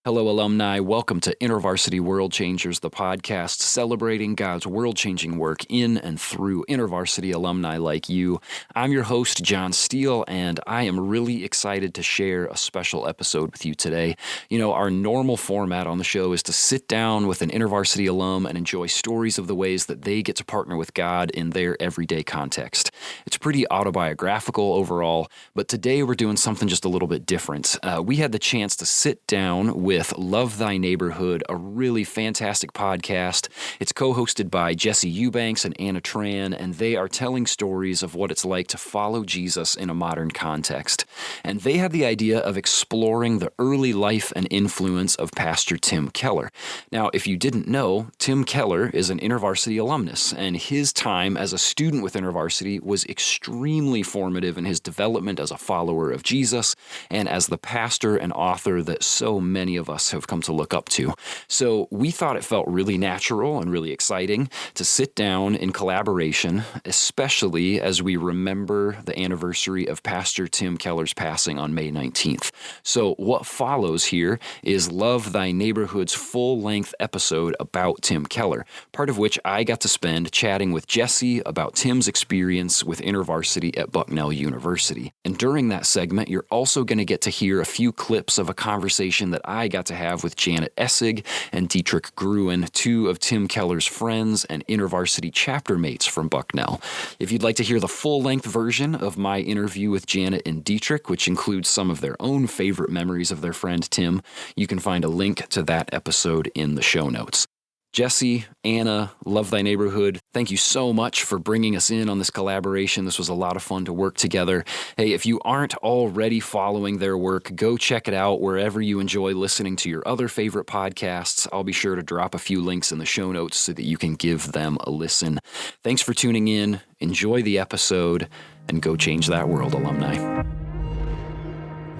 Hello, alumni. Welcome to InterVarsity World Changers, the podcast celebrating God's world-changing work in and through InterVarsity alumni like you. I'm your host, John Steele, and I am really excited to share a special episode with you today. You know, our normal format on the show is to sit down with an InterVarsity alum and enjoy stories of the ways that they get to partner with God in their everyday context. It's pretty autobiographical overall, but today we're doing something just a little bit different. We had the chance to sit down with Love Thy Neighborhood, a really fantastic podcast. It's co-hosted by Jesse Eubanks and Anna Tran, and they are telling stories of what it's like to follow Jesus in a modern context. And they had the idea of exploring the early life and influence of Pastor Tim Keller. Now, if you didn't know, Tim Keller is an InterVarsity alumnus, and his time as a student with InterVarsity was extremely formative in his development as a follower of Jesus and as the pastor and author that so many of us have come to look up to. So we thought it felt really natural and really exciting to sit down in collaboration, especially as we remember the anniversary of Pastor Tim Keller's passing on May 19th. So what follows here is Love Thy Neighborhood's full-length episode about Tim Keller, part of which I got to spend chatting with Jesse about Tim's experience with InterVarsity at Bucknell University. And during that segment, you're also going to get to hear a few clips of a conversation that I got to have with Janet Essig and Dietrich Gruen, two of Tim Keller's friends and InterVarsity chapter mates from Bucknell. If you'd like to hear the full-length version of my interview with Janet and Dietrich, which includes some of their own favorite memories of their friend Tim, you can find a link to that episode in the show notes. Jesse, Anna, Love Thy Neighborhood, thank you so much for bringing us in on this collaboration. This was a lot of fun to work together. Hey, if you aren't already following their work, go check it out wherever you enjoy listening to your other favorite podcasts. I'll be sure to drop a few links in the show notes so that you can give them a listen. Thanks for tuning in. Enjoy the episode, and go change that world, alumni.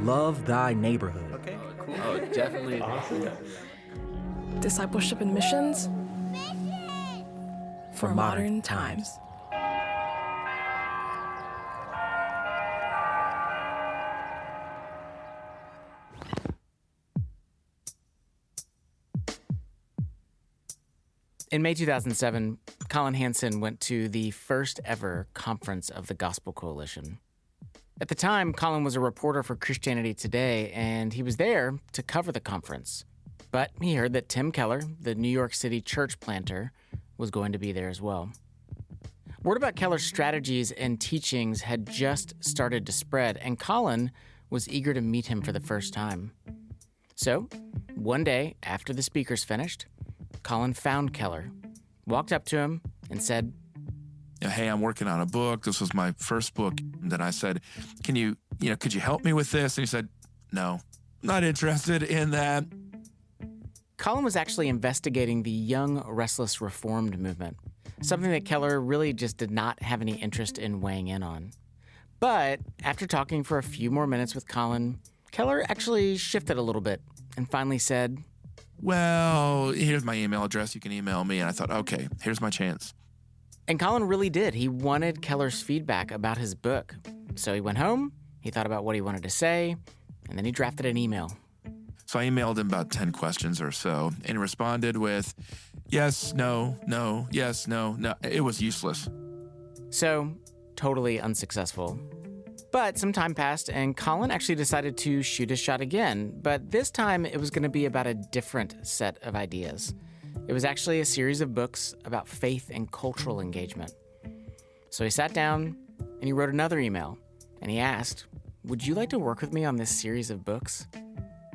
Love Thy Neighborhood. Okay, cool. Oh, definitely. Awesome. Discipleship and missions for modern times. In May 2007, Colin Hansen went to the first ever conference of the Gospel Coalition. At the time, Colin was a reporter for Christianity Today, and he was there to cover the conference. But he heard that Tim Keller, the New York City church planter, was going to be there as well. Word about Keller's strategies and teachings had just started to spread, and Colin was eager to meet him for the first time. So, one day after the speakers finished, Colin found Keller, walked up to him, and said, "Hey, I'm working on a book. This was my first book." And then I said, could you help me with this? And he said, "No, not interested in that." Colin was actually investigating the Young Restless Reformed movement, something that Keller really just did not have any interest in weighing in on. But after talking for a few more minutes with Colin, Keller actually shifted a little bit and finally said, "Well, here's my email address. You can email me." And I thought, okay, here's my chance. And Colin really did. He wanted Keller's feedback about his book. So he went home, he thought about what he wanted to say, and then he drafted an email. So I emailed him about 10 questions or so, and he responded with, yes, no, no, yes, no, no. It was useless. So, totally unsuccessful. But some time passed, and Colin actually decided to shoot his shot again, but this time it was going to be about a different set of ideas. It was actually a series of books about faith and cultural engagement. So he sat down, and he wrote another email, and he asked, "Would you like to work with me on this series of books?"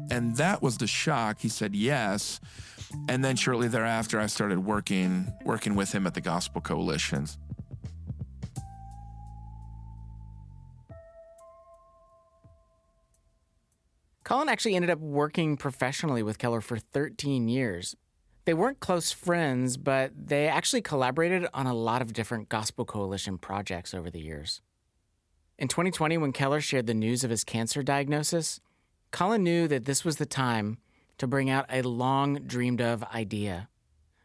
And that was the shock. He said yes. And then shortly thereafter, I started working with him at the Gospel Coalition. Colin actually ended up working professionally with Keller for 13 years. They weren't close friends, but they actually collaborated on a lot of different Gospel Coalition projects over the years. In 2020, when Keller shared the news of his cancer diagnosis, Colin knew that this was the time to bring out a long-dreamed-of idea.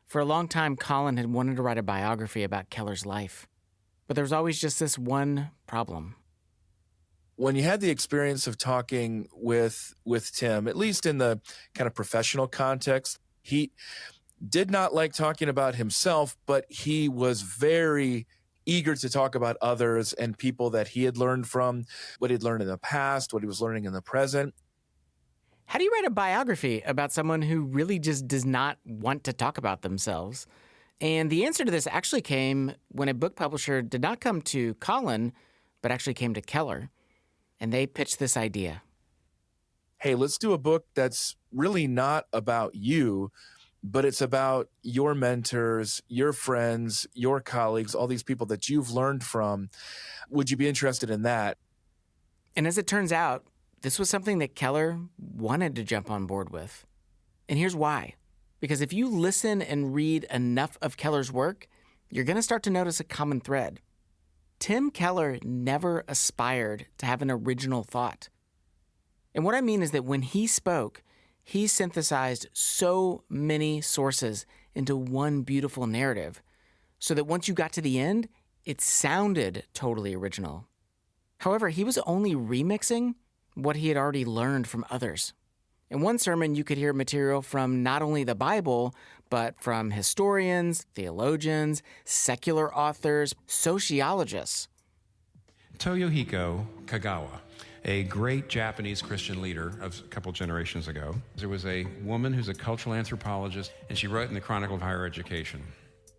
For a long time, Colin had wanted to write a biography about Keller's life. But there was always just this one problem. When you had the experience of talking with Tim, at least in the kind of professional context, he did not like talking about himself, but he was very eager to talk about others and people that he had learned from, what he'd learned in the past, what he was learning in the present. How do you write a biography about someone who really just does not want to talk about themselves? And the answer to this actually came when a book publisher did not come to Colin, but actually came to Keller. And they pitched this idea. Hey, let's do a book that's really not about you, but it's about your mentors, your friends, your colleagues, all these people that you've learned from. Would you be interested in that? And as it turns out, this was something that Keller wanted to jump on board with. And here's why. Because if you listen and read enough of Keller's work, you're going to start to notice a common thread. Tim Keller never aspired to have an original thought. And what I mean is that when he spoke, he synthesized so many sources into one beautiful narrative, so that once you got to the end, it sounded totally original. However, he was only remixing what he had already learned from others. In one sermon, you could hear material from not only the Bible, but from historians, theologians, secular authors, sociologists. Toyohiko Kagawa, a great Japanese Christian leader of a couple generations ago. There was a woman who's a cultural anthropologist, and she wrote in the Chronicle of Higher Education.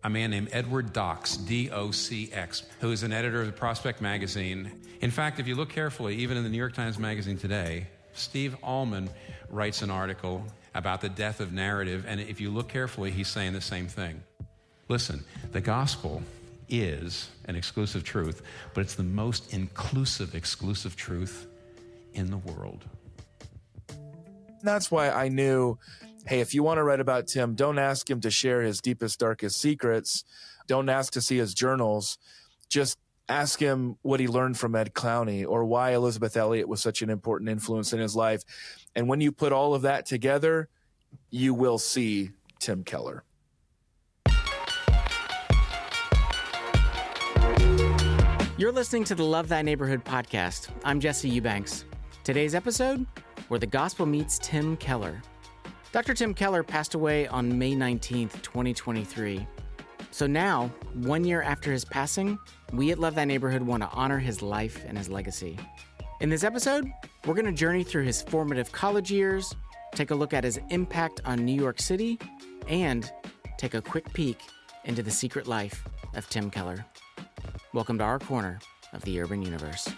A man named Edward Docks, D-O-C-X, who is an editor of the Prospect magazine. In fact, if you look carefully, even in the New York Times Magazine today, Steve Allman writes an article about the death of narrative, and if you look carefully, he's saying the same thing. Listen, the gospel is an exclusive truth, but it's the most inclusive, exclusive truth in the world. That's why I knew, hey, if you want to write about Tim, don't ask him to share his deepest, darkest secrets. Don't ask to see his journals. Just ask him what he learned from Ed Clowney or why Elizabeth Elliot was such an important influence in his life. And when you put all of that together, you will see Tim Keller. You're listening to the Love Thy Neighborhood podcast. I'm Jesse Eubanks. Today's episode, where the gospel meets Tim Keller. Dr. Tim Keller passed away on May 19th, 2023. So now, 1 year after his passing, we at Love Thy Neighborhood want to honor his life and his legacy. In this episode, we're going to journey through his formative college years, take a look at his impact on New York City, and take a quick peek into the secret life of Tim Keller. Welcome to our corner of the urban universe.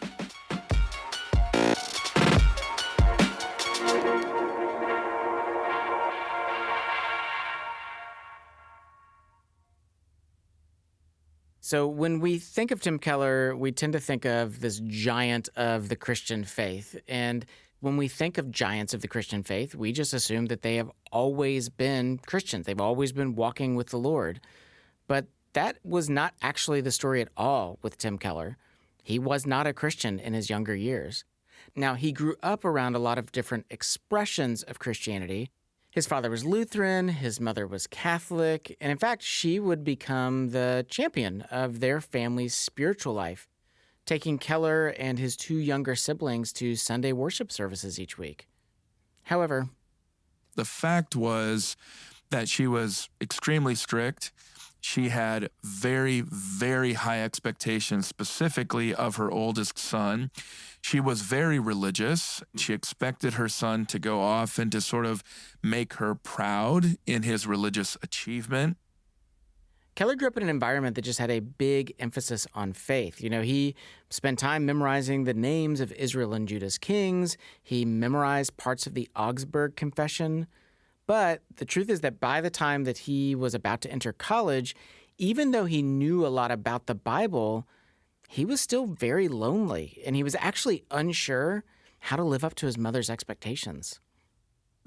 So when we think of Tim Keller, we tend to think of this giant of the Christian faith. And when we think of giants of the Christian faith, we just assume that they have always been Christians. They've always been walking with the Lord. But that was not actually the story at all with Tim Keller. He was not a Christian in his younger years. Now, he grew up around a lot of different expressions of Christianity. His father was Lutheran, his mother was Catholic, and in fact, she would become the champion of their family's spiritual life, taking Keller and his two younger siblings to Sunday worship services each week. However, the fact was that she was extremely strict. She had very, very high expectations, specifically of her oldest son. She was very religious. She expected her son to go off and to sort of make her proud in his religious achievement. Keller grew up in an environment that just had a big emphasis on faith. You know, he spent time memorizing the names of Israel and Judah's kings. He memorized parts of the Augsburg Confession. But the truth is that by the time that he was about to enter college, even though he knew a lot about the Bible, he was still very lonely, and he was actually unsure how to live up to his mother's expectations.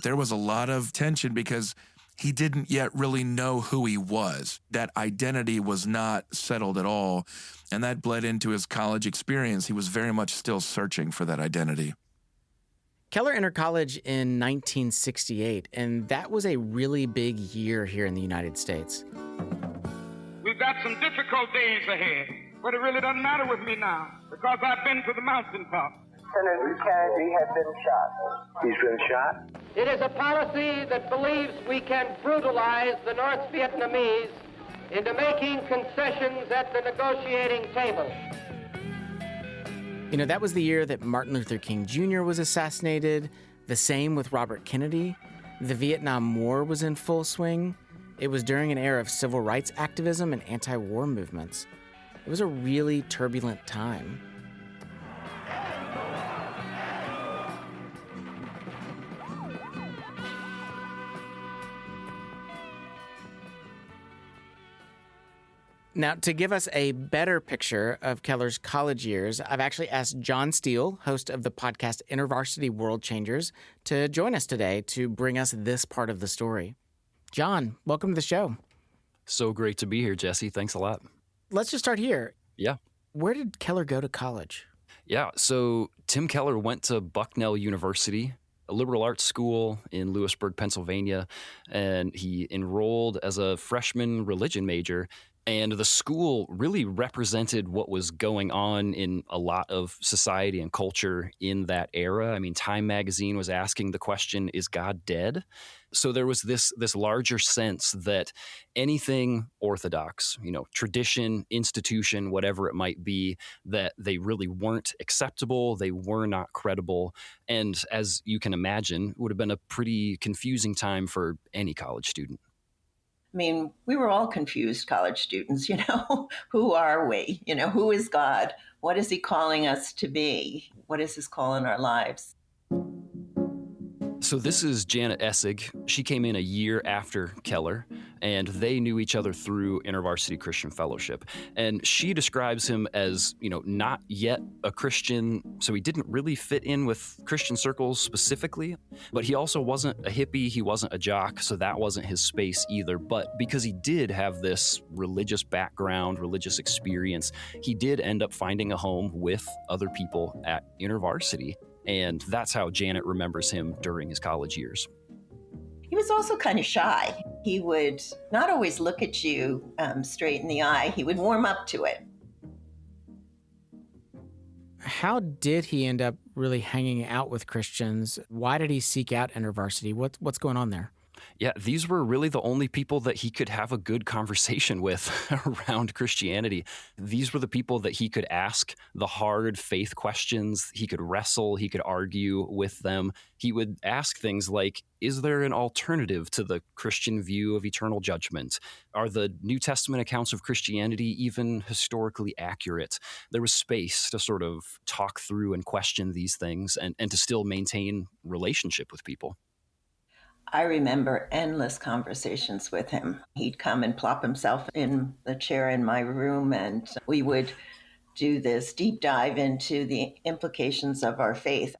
There was a lot of tension because he didn't yet really know who he was. That identity was not settled at all, and that bled into his college experience. He was very much still searching for that identity. Keller entered college in 1968, and that was a really big year here in the United States. We've got some difficult days ahead, but it really doesn't matter with me now because I've been to the mountaintop. Senator Kennedy has been shot. He's been shot? It is a policy that believes we can brutalize the North Vietnamese into making concessions at the negotiating table. You know, that was the year that Martin Luther King Jr. was assassinated. The same with Robert Kennedy. The Vietnam War was in full swing. It was during an era of civil rights activism and anti-war movements. It was a really turbulent time. Now, to give us a better picture of Keller's college years, I've actually asked John Steele, host of the podcast InterVarsity World Changers, to join us today to bring us this part of the story. John, welcome to the show. So great to be here, Jesse. Thanks a lot. Let's just start here. Yeah. Where did Keller go to college? Yeah, so Tim Keller went to Bucknell University, a liberal arts school in Lewisburg, Pennsylvania, and he enrolled as a freshman religion major. And the school really represented what was going on in a lot of society and culture in that era. I mean, Time magazine was asking the question, is God dead? So there was this larger sense that anything orthodox, tradition, institution, whatever it might be, that they really weren't acceptable, they were not credible. And as you can imagine, it would have been a pretty confusing time for any college student. I mean, we were all confused college students, who are we? Who is God? What is he calling us to be? What is his call in our lives? So this is Janet Essig. She came in a year after Keller, and they knew each other through InterVarsity Christian Fellowship. And she describes him as, not yet a Christian, so he didn't really fit in with Christian circles specifically. But he also wasn't a hippie, he wasn't a jock, so that wasn't his space either. But because he did have this religious background, religious experience, he did end up finding a home with other people at InterVarsity. And that's how Janet remembers him during his college years. He was also kind of shy. He would not always look at you straight in the eye. He would warm up to it. How did he end up really hanging out with Christians? Why did he seek out InterVarsity? What's going on there? Yeah, these were really the only people that he could have a good conversation with around Christianity. These were the people that he could ask the hard faith questions. He could wrestle, he could argue with them. He would ask things like, is there an alternative to the Christian view of eternal judgment? Are the New Testament accounts of Christianity even historically accurate? There was space to sort of talk through and question these things and to still maintain relationship with people. I remember endless conversations with him. He'd come and plop himself in the chair in my room, and we would do this deep dive into the implications of our faith.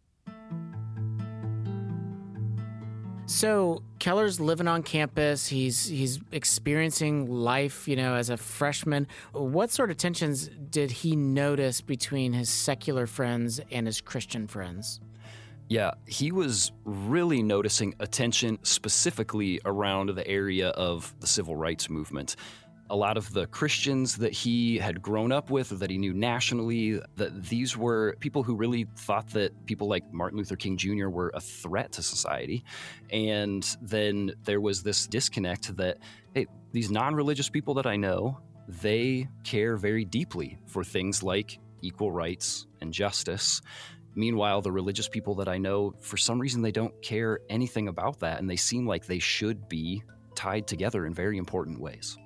So Keller's living on campus. He's experiencing life, as a freshman. What sort of tensions did he notice between his secular friends and his Christian friends? Yeah, he was really noticing a tension specifically around the area of the civil rights movement. A lot of the Christians that he had grown up with or that he knew nationally, that these were people who really thought that people like Martin Luther King Jr. were a threat to society. And then there was this disconnect that, hey, these non-religious people that I know, they care very deeply for things like equal rights and justice. Meanwhile, the religious people that I know, for some reason, they don't care anything about that, and they seem like they should be tied together in very important ways.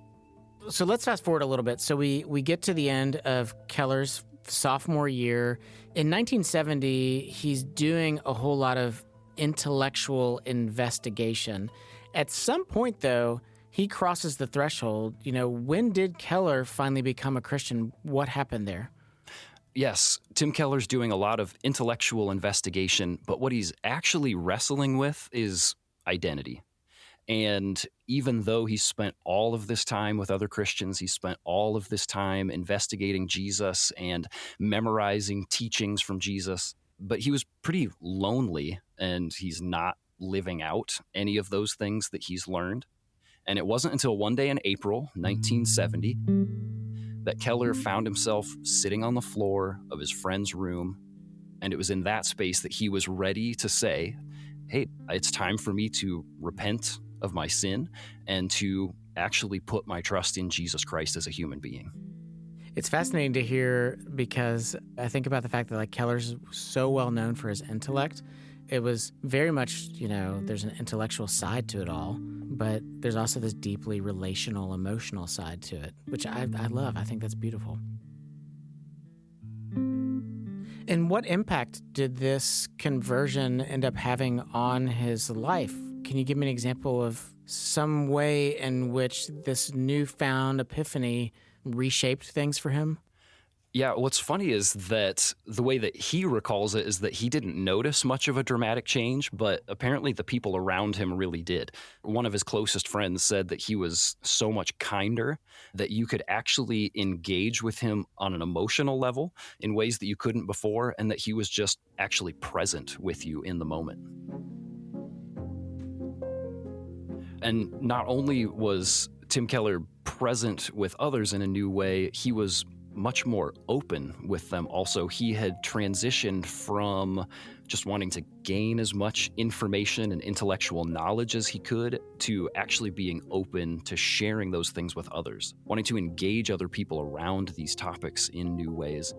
So let's fast forward a little bit. So we get to the end of Keller's sophomore year. In 1970, he's doing a whole lot of intellectual investigation. At some point, though, he crosses the threshold. When did Keller finally become a Christian? What happened there? Yes, Tim Keller's doing a lot of intellectual investigation, but what he's actually wrestling with is identity. And even though he spent all of this time with other Christians, he spent all of this time investigating Jesus and memorizing teachings from Jesus, but he was pretty lonely and he's not living out any of those things that he's learned. And it wasn't until one day in April 1970 that Keller found himself sitting on the floor of his friend's room, And it was in that space that he was ready to say, hey, it's time for me to repent of my sin and to actually put my trust in Jesus Christ as a human being. It's fascinating to hear because I think about the fact that Keller's so well known for his intellect. It was very much, there's an intellectual side to it all, but there's also this deeply relational, emotional side to it, which I love. I think that's beautiful. And what impact did this conversion end up having on his life? Can you give me an example of some way in which this newfound epiphany reshaped things for him? Yeah, what's funny is that the way that he recalls it is that he didn't notice much of a dramatic change, but apparently the people around him really did. One of his closest friends said that he was so much kinder that you could actually engage with him on an emotional level in ways that you couldn't before, and that he was just actually present with you in the moment. And not only was Tim Keller present with others in a new way, he was much more open with them also. He had transitioned from just wanting to gain as much information and intellectual knowledge as he could to actually being open to sharing those things with others, wanting to engage other people around these topics in new ways.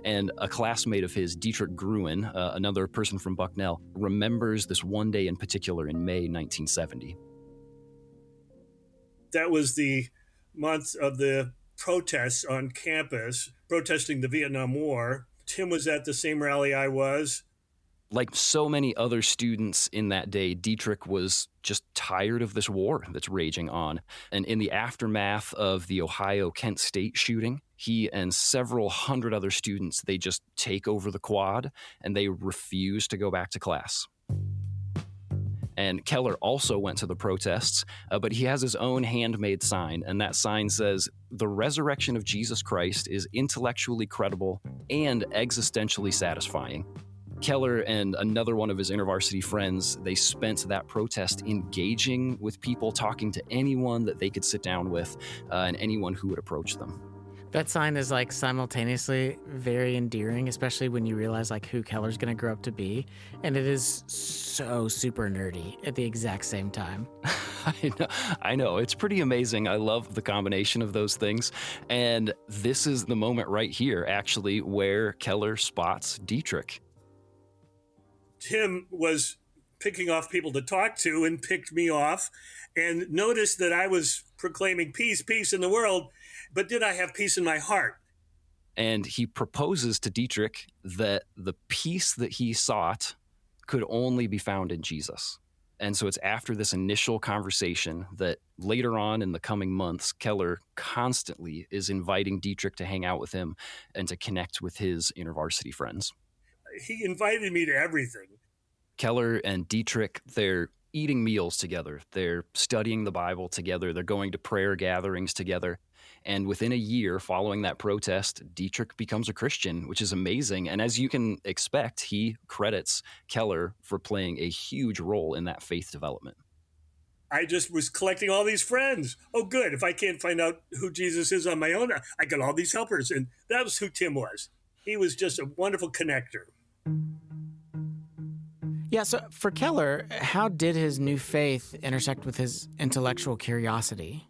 And a classmate of his, Dietrich Gruen, another person from Bucknell, remembers this one day in particular in May 1970. That was the month of the protests on campus, protesting the Vietnam War. Tim was at the same rally I was. Like so many other students in that day, Dietrich was just tired of this war that's raging on. And in the aftermath of the Ohio-Kent State shooting, he and several hundred other students, they just take over the quad and they refuse to go back to class. And Keller also went to the protests, but he has his own handmade sign, and that sign says, "The resurrection of Jesus Christ is intellectually credible and existentially satisfying." Keller and another one of his InterVarsity friends, they spent that protest engaging with people, talking to anyone that they could sit down with, and anyone who would approach them. That sign is simultaneously very endearing, especially when you realize who Keller's going to grow up to be. And it is so super nerdy at the exact same time. I know. It's pretty amazing. I love the combination of those things. And this is the moment right here, actually, where Keller spots Dietrich. Tim was picking off people to talk to and picked me off and noticed that I was proclaiming peace, peace in the world. But did I have peace in my heart? And he proposes to Dietrich that the peace that he sought could only be found in Jesus. And so it's after this initial conversation that later on in the coming months, Keller constantly is inviting Dietrich to hang out with him and to connect with his InterVarsity friends. He invited me to everything. Keller and Dietrich, they're eating meals together. They're studying the Bible together. They're going to prayer gatherings together. And within a year following that protest, Dietrich becomes a Christian, which is amazing. And as you can expect, he credits Keller for playing a huge role in that faith development. I just was collecting all these friends. Oh, good. If I can't find out who Jesus is on my own, I got all these helpers. And that was who Tim was. He was just a wonderful connector. Yeah, so for Keller, how did his new faith intersect with his intellectual curiosity?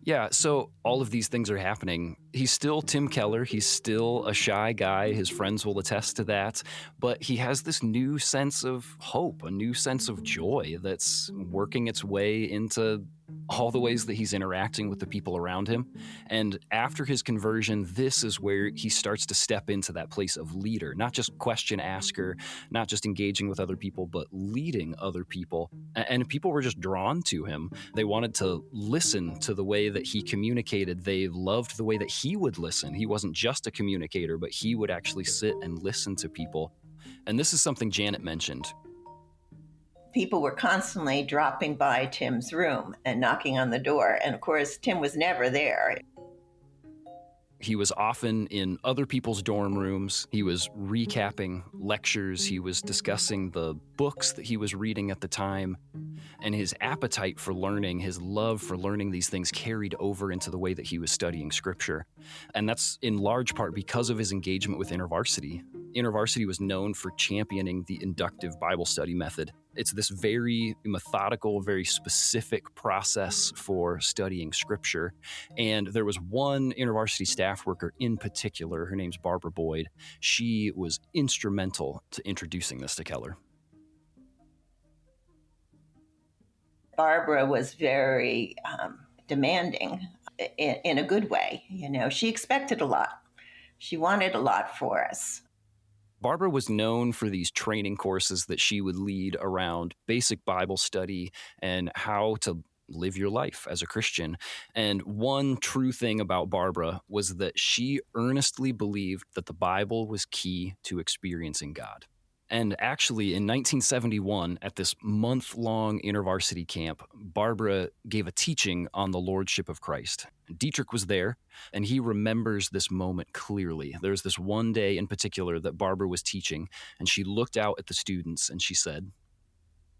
Yeah, so all of these things are happening. He's still Tim Keller. He's still a shy guy. His friends will attest to that. But he has this new sense of hope, a new sense of joy that's working its way into all the ways that he's interacting with the people around him. And after his conversion, this is where he starts to step into that place of leader, not just question asker, not just engaging with other people, but leading other people. And people were just drawn to him. They wanted to listen to the way that he communicated. They loved the way that he would listen. He wasn't just a communicator, but he would actually sit and listen to people. And this is something Janet mentioned. People were constantly dropping by Tim's room and knocking on the door. And of course, Tim was never there. He was often in other people's dorm rooms. He was recapping lectures. He was discussing the books that he was reading at the time. And his appetite for learning, his love for learning these things carried over into the way that he was studying Scripture. And that's in large part because of his engagement with InterVarsity. InterVarsity was known for championing the inductive Bible study method. It's this very methodical, very specific process for studying Scripture. And there was one InterVarsity staff worker in particular, her name's Barbara Boyd. She was instrumental to introducing this to Keller. Barbara was very demanding in a good way. She expected a lot. She wanted a lot for us. Barbara was known for these training courses that she would lead around basic Bible study and how to live your life as a Christian. And one true thing about Barbara was that she earnestly believed that the Bible was key to experiencing God. And actually, in 1971, at this month-long InterVarsity camp, Barbara gave a teaching on the Lordship of Christ. Dietrich was there, and he remembers this moment clearly. There's this one day in particular that Barbara was teaching, and she looked out at the students, and she said,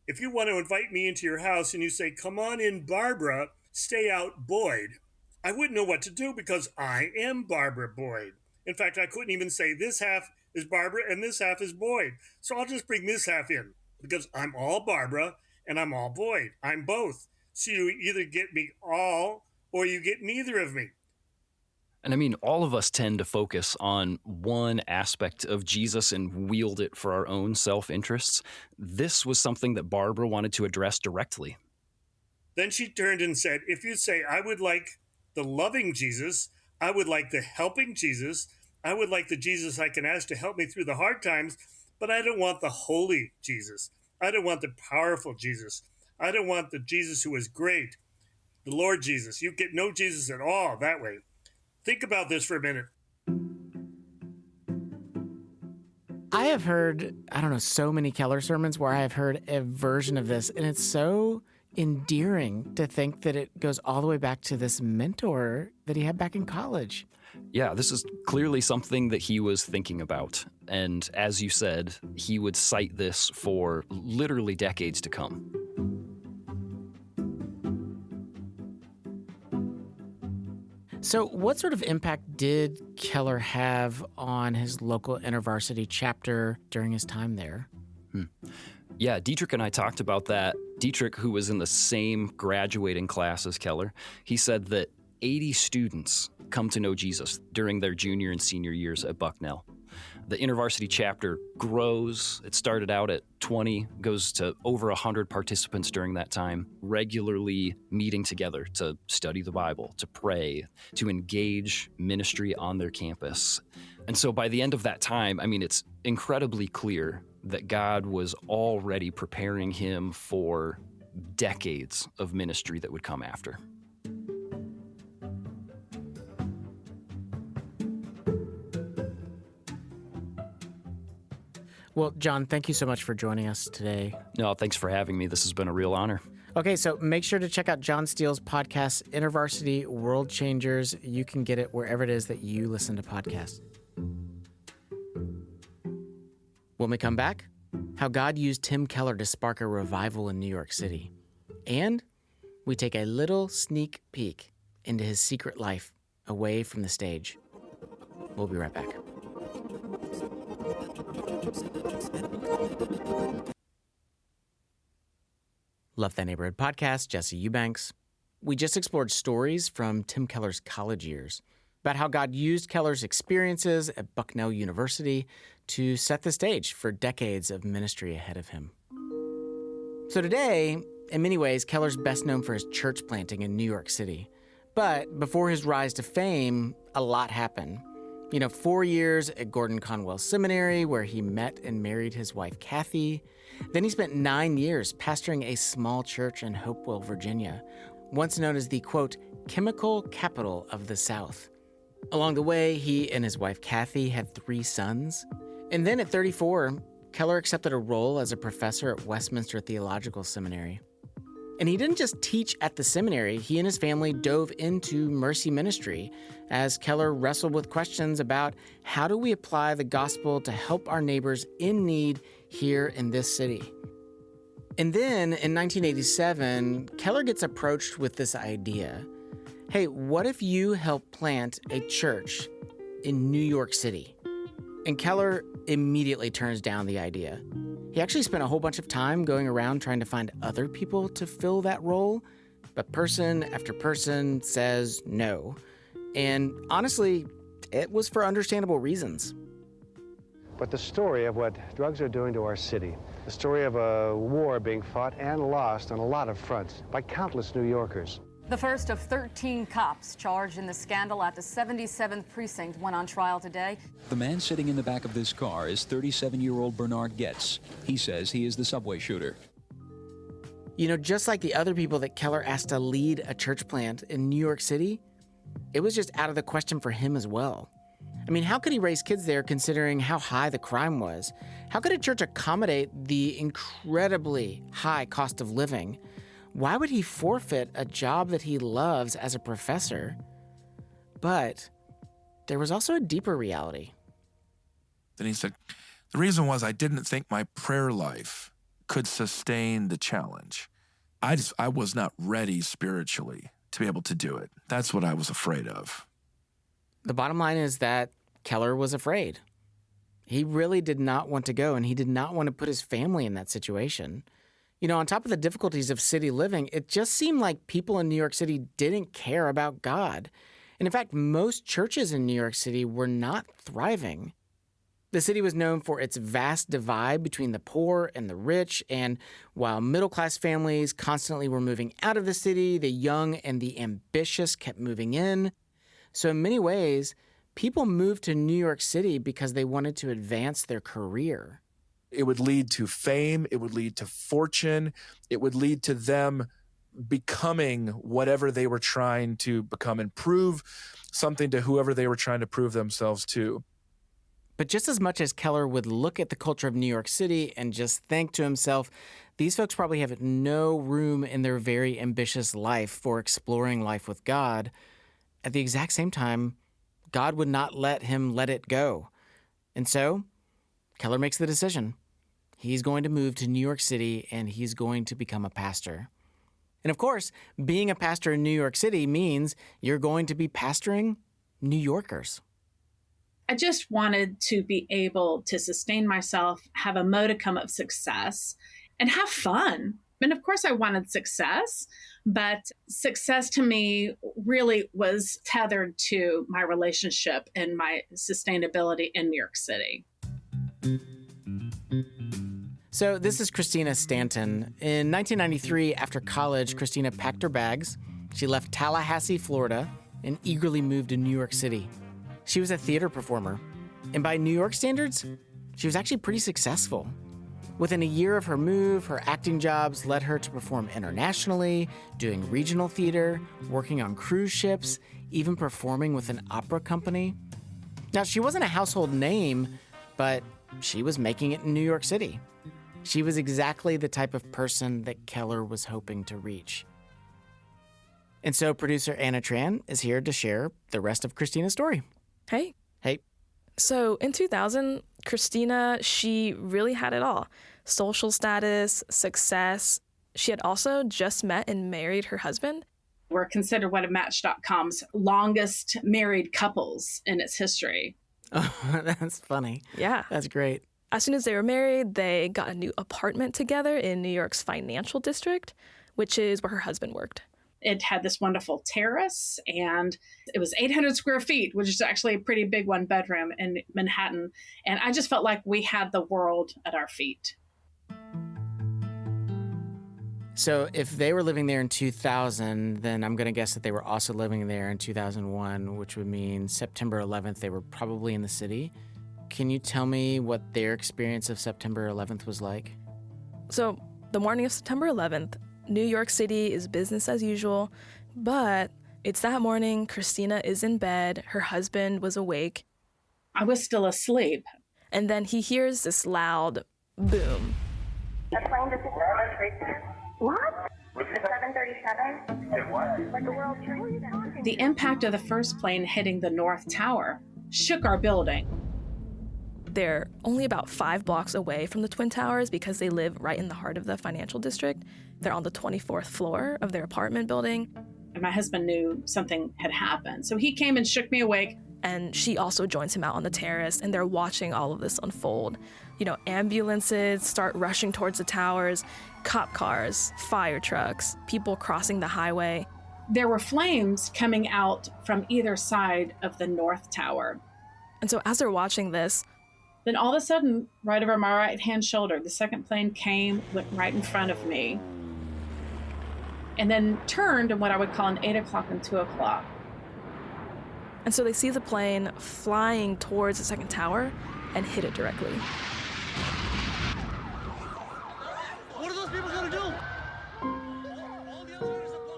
"If you want to invite me into your house and you say, 'Come on in, Barbara, stay out, Boyd,' I wouldn't know what to do because I am Barbara Boyd. In fact, I couldn't even say this half is Barbara and this half is Boyd. So I'll just bring this half in because I'm all Barbara and I'm all Boyd. I'm both. So you either get me all or you get neither of me." And I mean, all of us tend to focus on one aspect of Jesus and wield it for our own self-interests. This was something that Barbara wanted to address directly. Then she turned and said, "If you say, I would like the loving Jesus, I would like the helping Jesus, I would like the Jesus I can ask to help me through the hard times, but I don't want the holy Jesus. I don't want the powerful Jesus. I don't want the Jesus who is great, the Lord Jesus. You get no Jesus at all that way." Think about this for a minute. I have heard, so many Keller sermons where I have heard a version of this, and it's so endearing to think that it goes all the way back to this mentor that he had back in college. Yeah, this is clearly something that he was thinking about. And as you said, he would cite this for literally decades to come. So what sort of impact did Keller have on his local InterVarsity chapter during his time there? Yeah, Dietrich and I talked about that. Dietrich, who was in the same graduating class as Keller, he said that 80 students come to know Jesus during their junior and senior years at Bucknell. The InterVarsity chapter grows. It started out at 20, goes to over 100 participants during that time, regularly meeting together to study the Bible, to pray, to engage ministry on their campus. And so by the end of that time, it's incredibly clear that God was already preparing him for decades of ministry that would come after. Well, John, thank you so much for joining us today. No, thanks for having me. This has been a real honor. Okay, so make sure to check out John Steele's podcast, InterVarsity World Changers. You can get it wherever it is that you listen to podcasts. When we come back, how God used Tim Keller to spark a revival in New York City. And we take a little sneak peek into his secret life away from the stage. We'll be right back. Love Thy Neighborhood podcast, Jesse Eubanks. We just explored stories from Tim Keller's college years about how God used Keller's experiences at Bucknell University to set the stage for decades of ministry ahead of him. So today, in many ways, Keller's best known for his church planting in New York City. But before his rise to fame, a lot happened. 4 years at Gordon Conwell Seminary, where he met and married his wife, Kathy. Then he spent 9 years pastoring a small church in Hopewell, Virginia, once known as the, quote, chemical capital of the South. Along the way, he and his wife, Kathy, had 3 sons. And then at 34, Keller accepted a role as a professor at Westminster Theological Seminary. And he didn't just teach at the seminary. He and his family dove into mercy ministry as Keller wrestled with questions about how do we apply the gospel to help our neighbors in need here in this city. And then in 1987, Keller gets approached with this idea. Hey, what if you help plant a church in New York City? And Keller immediately turns down the idea. He actually spent a whole bunch of time going around trying to find other people to fill that role, but person after person says no. And honestly, it was for understandable reasons. But the story of what drugs are doing to our city, the story of a war being fought and lost on a lot of fronts by countless New Yorkers. The first of 13 cops charged in the scandal at the 77th precinct went on trial today. The man sitting in the back of this car is 37-year-old Bernard Getz. He says he is the subway shooter. You know, just like the other people that Keller asked to lead a church plant in New York City, it was just out of the question for him as well. I mean, how could he raise kids there considering how high the crime was? How could a church accommodate the incredibly high cost of living? Why would he forfeit a job that he loves as a professor? But there was also a deeper reality. Then he said, the reason was I didn't think my prayer life could sustain the challenge. I was not ready spiritually to be able to do it. That's what I was afraid of. The bottom line is that Keller was afraid. He really did not want to go, and he did not want to put his family in that situation. You know, on top of the difficulties of city living, it just seemed like people in New York City didn't care about God. And in fact, most churches in New York City were not thriving. The city was known for its vast divide between the poor and the rich, and while middle-class families constantly were moving out of the city, the young and the ambitious kept moving in. So in many ways, people moved to New York City because they wanted to advance their career. It would lead to fame. It would lead to fortune. It would lead to them becoming whatever they were trying to become and prove something to whoever they were trying to prove themselves to. But just as much as Keller would look at the culture of New York City and just think to himself, these folks probably have no room in their very ambitious life for exploring life with God, at the exact same time, God would not let him let it go. And so, Keller makes the decision. He's going to move to New York City, and he's going to become a pastor. And of course, being a pastor in New York City means you're going to be pastoring New Yorkers. I just wanted to be able to sustain myself, have a modicum of success, and have fun. And of course, I wanted success, but success to me really was tethered to my relationship and my sustainability in New York City. So this is Christina Stanton. In 1993, after college, Christina packed her bags. She left Tallahassee, Florida, and eagerly moved to New York City. She was a theater performer, and by New York standards, she was actually pretty successful. Within a year of her move, her acting jobs led her to perform internationally, doing regional theater, working on cruise ships, even performing with an opera company. Now, she wasn't a household name, but she was making it in New York City. She was exactly the type of person that Keller was hoping to reach. And so producer Anna Tran is here to share the rest of Christina's story. Hey. Hey. So in 2000, Christina, she really had it all. Social status, success. She had also just met and married her husband. We're considered one of Match.com's longest married couples in its history. Oh, that's funny. Yeah. That's great. As soon as they were married, they got a new apartment together in New York's financial district, which is where her husband worked. It had this wonderful terrace, and it was 800 square feet, which is actually a pretty big one bedroom in Manhattan. And I just felt like we had the world at our feet. So if they were living there in 2000, then I'm going to guess that they were also living there in 2001, which would mean September 11th, they were probably in the city. Can you tell me what their experience of September 11th was like? So the morning of September 11th, New York City is business as usual, but it's that morning, Christina is in bed, her husband was awake. I was still asleep. And then he hears this loud boom. A plane just what? together? It was. Like a World Trade Center. The impact of the first plane hitting the North Tower shook our building. They're only about 5 blocks away from the Twin Towers because they live right in the heart of the financial district. They're on the 24th floor of their apartment building. And my husband knew something had happened. So he came and shook me awake. And she also joins him out on the terrace, and they're watching all of this unfold. You know, ambulances start rushing towards the towers, cop cars, fire trucks, people crossing the highway. There were flames coming out from either side of the North Tower. And so as they're watching this, then all of a sudden, right over my right-hand shoulder, the second plane came, went right in front of me, and then turned in what I would call an 8 o'clock and 2 o'clock. And so they see the plane flying towards the second tower and hit it directly. What are those people going to do?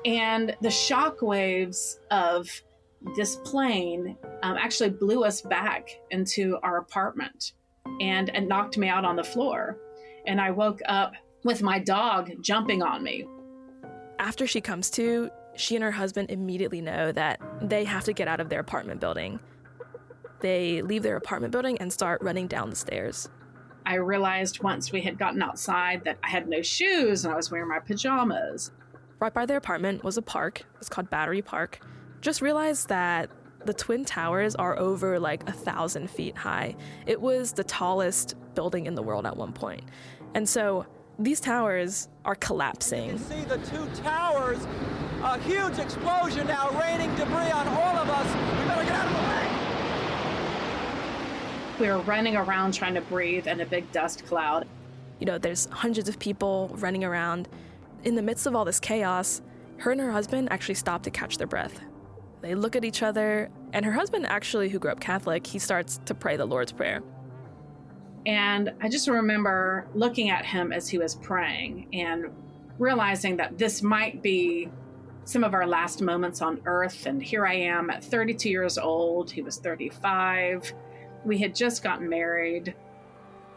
And the shock waves of this plane actually blew us back into our apartment and knocked me out on the floor. And I woke up with my dog jumping on me. After she comes to, she and her husband immediately know that they have to get out of their apartment building. They leave their apartment building and start running down the stairs. I realized once we had gotten outside that I had no shoes and I was wearing my pajamas. Right by their apartment was a park. It's called Battery Park. Just realized that the Twin Towers are over like 1,000 feet high. It was the tallest building in the world at one point. And so these towers are collapsing. You can see the two towers, a huge explosion now, raining debris on all of us. We better get out of the way. We were running around trying to breathe in a big dust cloud. You know, there's hundreds of people running around. In the midst of all this chaos, her and her husband actually stop to catch their breath. They look at each other, and her husband actually, who grew up Catholic, he starts to pray the Lord's Prayer. And I just remember looking at him as he was praying and realizing that this might be some of our last moments on earth. And here I am at 32 years old. He was 35. We had just gotten married.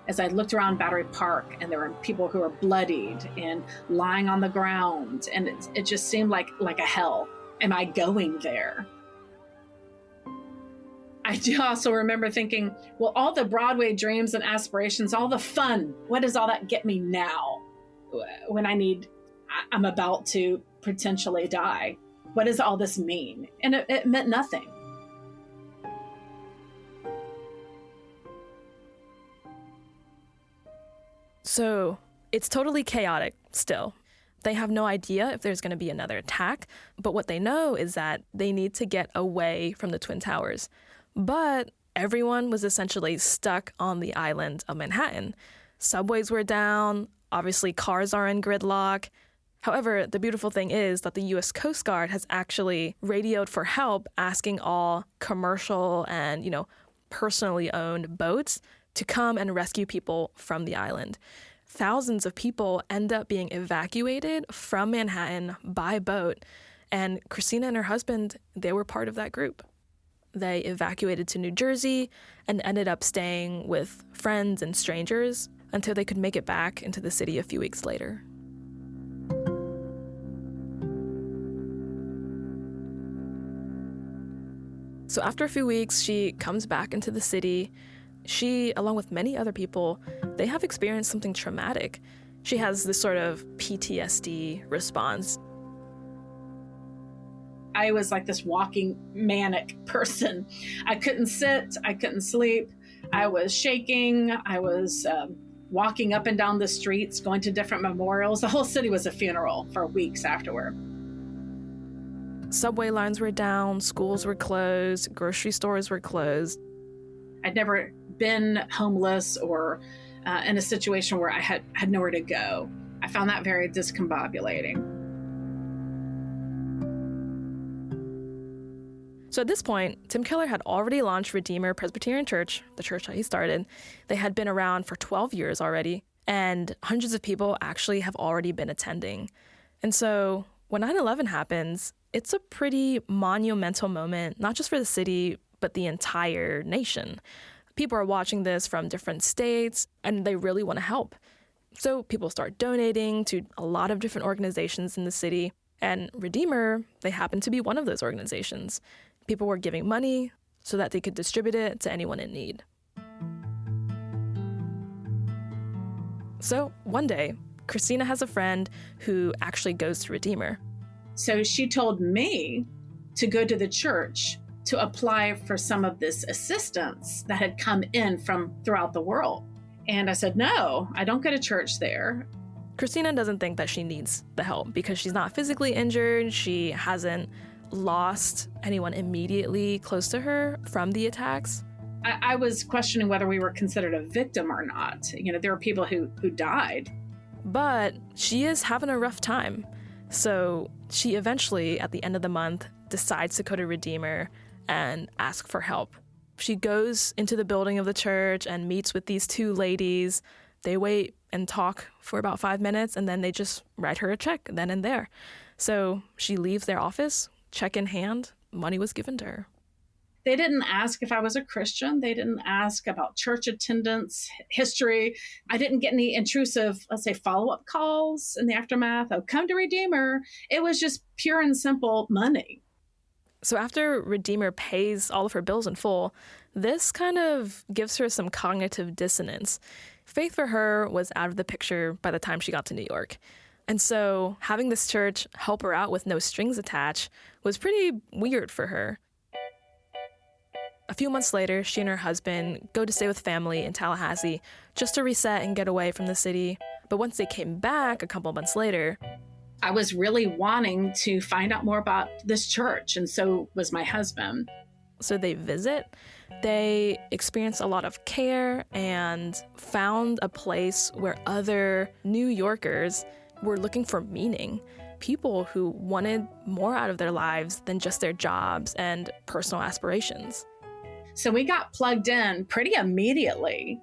As I looked around Battery Park, and there were people who were bloodied and lying on the ground, and it just seemed like a hell. Am I going there? I do also remember thinking, well, all the Broadway dreams and aspirations, all the fun, what does all that get me now when I'm about to potentially die? What does all this mean? And it meant nothing. So it's totally chaotic still. They have no idea if there's going to be another attack, but what they know is that they need to get away from the Twin Towers. But everyone was essentially stuck on the island of Manhattan. Subways were down, obviously cars are in gridlock. However, the beautiful thing is that the U.S. Coast Guard has actually radioed for help, asking all commercial and, personally owned boats to come and rescue people from the island. Thousands of people end up being evacuated from Manhattan by boat, and Christina and her husband, they were part of that group. They evacuated to New Jersey and ended up staying with friends and strangers until they could make it back into the city a few weeks later. So after a few weeks, she comes back into the city. She, along with many other people, they have experienced something traumatic. She has this sort of PTSD response. I was like this walking manic person. I couldn't sit, I couldn't sleep. I was shaking. I was walking up and down the streets, going to different memorials. The whole city was a funeral for weeks afterward. Subway lines were down, schools were closed, grocery stores were closed. I'd never been homeless or in a situation where I had nowhere to go. I found that very discombobulating. So at this point, Tim Keller had already launched Redeemer Presbyterian Church, the church that he started. They had been around for 12 years already, and hundreds of people actually have already been attending. And so when 9/11 happens, it's a pretty monumental moment, not just for the city, but the entire nation. People are watching this from different states, and they really want to help. So people start donating to a lot of different organizations in the city. And Redeemer, they happened to be one of those organizations. People were giving money so that they could distribute it to anyone in need. So one day, Christina has a friend who actually goes to Redeemer. So she told me to go to the church to apply for some of this assistance that had come in from throughout the world. And I said, no, I don't go to church there. Christina doesn't think that she needs the help because she's not physically injured. She hasn't lost anyone immediately close to her from the attacks. I was questioning whether we were considered a victim or not. You know, there were people who died. But she is having a rough time. So she eventually, at the end of the month, decides to go to Redeemer and ask for help. She goes into the building of the church and meets with these two ladies. They wait and talk for about 5 minutes, and then they just write her a check then and there. So she leaves their office, check in hand, money was given to her. They didn't ask if I was a Christian. They didn't ask about church attendance, history. I didn't get any intrusive, let's say, follow-up calls in the aftermath. Oh, come to Redeemer. It was just pure and simple money. So after Redeemer pays all of her bills in full, this kind of gives her some cognitive dissonance. Faith for her was out of the picture by the time she got to New York. And so having this church help her out with no strings attached was pretty weird for her. A few months later, she and her husband go to stay with family in Tallahassee just to reset and get away from the city. But once they came back a couple months later, I was really wanting to find out more about this church, and so was my husband. So they visit, they experienced a lot of care and found a place where other New Yorkers were looking for meaning. People who wanted more out of their lives than just their jobs and personal aspirations. So we got plugged in pretty immediately.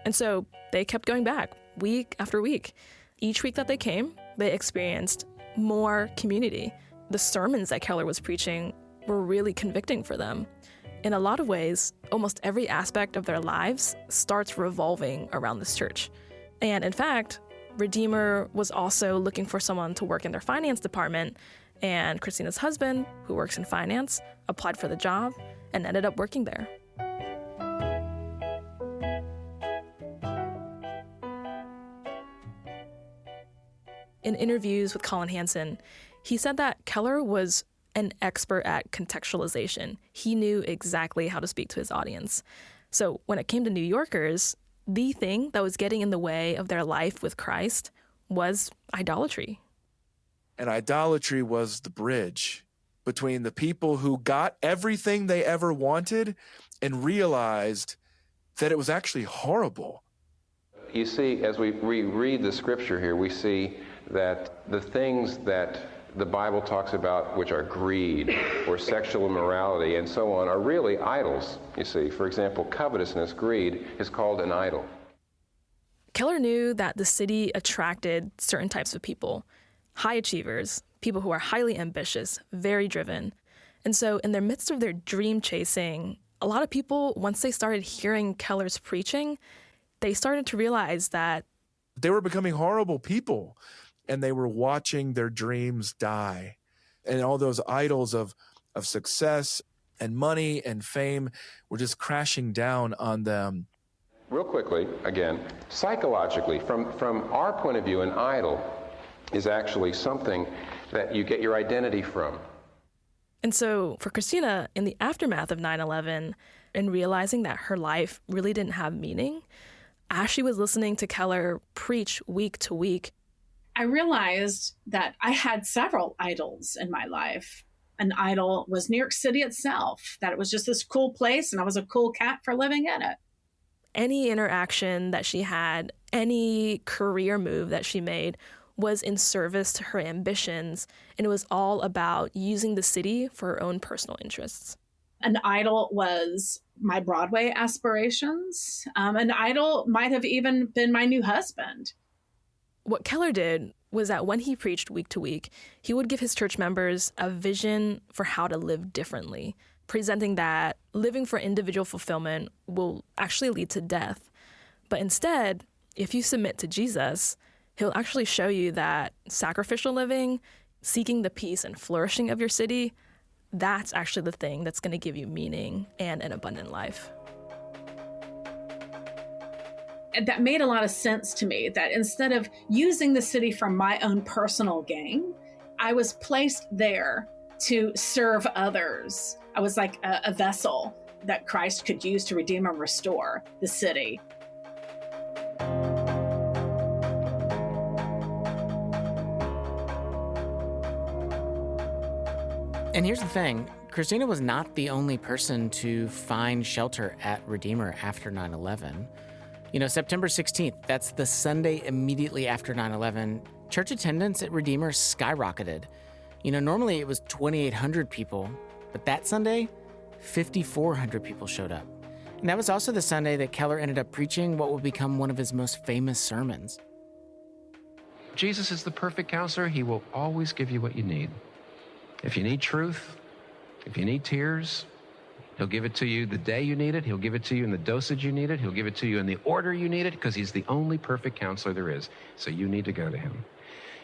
And so they kept going back week after week. Each week that they came, they experienced more community. The sermons that Keller was preaching were really convicting for them. In a lot of ways, almost every aspect of their lives starts revolving around this church. And in fact, Redeemer was also looking for someone to work in their finance department, and Christina's husband, who works in finance, applied for the job and ended up working there. In interviews with Colin Hansen, he said that Keller was an expert at contextualization. He knew exactly how to speak to his audience. So when it came to New Yorkers, the thing that was getting in the way of their life with Christ was idolatry. And idolatry was the bridge between the people who got everything they ever wanted and realized that it was actually horrible. You see, as we read the scripture here, we see that the things that the Bible talks about, which are greed or sexual immorality and so on, are really idols, you see. For example, covetousness, greed, is called an idol. Keller knew that the city attracted certain types of people, high achievers, people who are highly ambitious, very driven. And so in the midst of their dream chasing, a lot of people, once they started hearing Keller's preaching, they started to realize that they were becoming horrible people. And they were watching their dreams die. And all those idols of success and money and fame were just crashing down on them. Real quickly, again, psychologically, from our point of view, an idol is actually something that you get your identity from. And so for Christina, in the aftermath of 9/11, and realizing that her life really didn't have meaning, as she was listening to Keller preach week to week, I realized that I had several idols in my life. An idol was New York City itself, that it was just this cool place and I was a cool cat for living in it. Any interaction that she had, any career move that she made was in service to her ambitions, and it was all about using the city for her own personal interests. An idol was my Broadway aspirations. An idol might have even been my new husband. What Keller did was that when he preached week to week, he would give his church members a vision for how to live differently, presenting that living for individual fulfillment will actually lead to death. But instead, if you submit to Jesus, he'll actually show you that sacrificial living seeking the peace and flourishing of your city, that's actually the thing that's going to give you meaning and an abundant life. And that made a lot of sense to me, that instead of using the city for my own personal gain, I was placed there to serve others. I was like a vessel that Christ could use to redeem and restore the city. And here's the thing, Christina was not the only person to find shelter at Redeemer after 9/11. September 16th, that's the Sunday immediately after 9/11, church attendance at Redeemer skyrocketed. Normally it was 2,800 people, but that Sunday, 5,400 people showed up. And that was also the Sunday that Keller ended up preaching what would become one of his most famous sermons. Jesus is the perfect counselor. He will always give you what you need. If you need truth, if you need tears, he'll give it to you the day you need it. He'll give it to you in the dosage you need it. He'll give it to you in the order you need it, because he's the only perfect counselor there is. So you need to go to him.